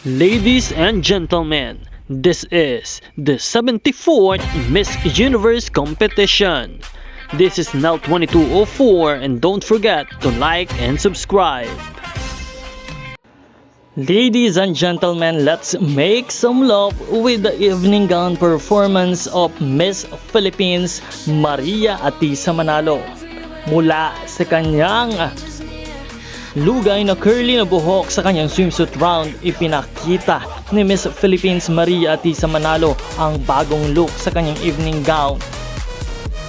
Ladies and gentlemen, this is the 74th Miss Universe competition. This is now 2204 and don't forget to like and subscribe. Ladies and gentlemen, let's make some love with the evening gown performance of Miss Philippines Maria Atisa Manalo. Mula sa kanyang lugay na curly na buhok sa kanyang swimsuit round, ipinakita ni Miss Philippines Maria Atisa Manalo ang bagong look sa kanyang evening gown.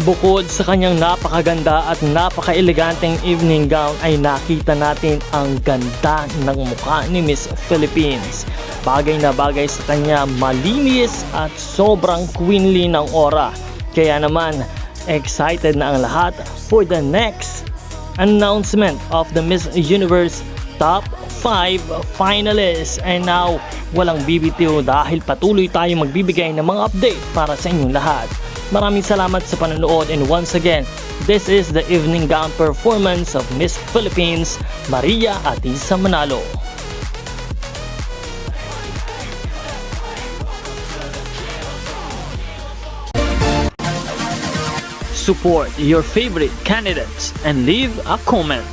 Bukod sa kanyang napakaganda at napaka-eleganteng evening gown ay nakita natin ang ganda ng mukha ni Miss Philippines. Bagay na bagay sa kanya, malinis at sobrang queenly ng aura. Kaya naman, excited na ang lahat for the next announcement of the Miss Universe Top 5 finalists. And now, walang bibitiw dahil patuloy tayong magbibigay ng mga update para sa inyong lahat. Maraming salamat sa panonood, and once again, this is the evening gown performance of Miss Philippines Maria Atisa Manalo. Support your favorite candidates and leave a comment.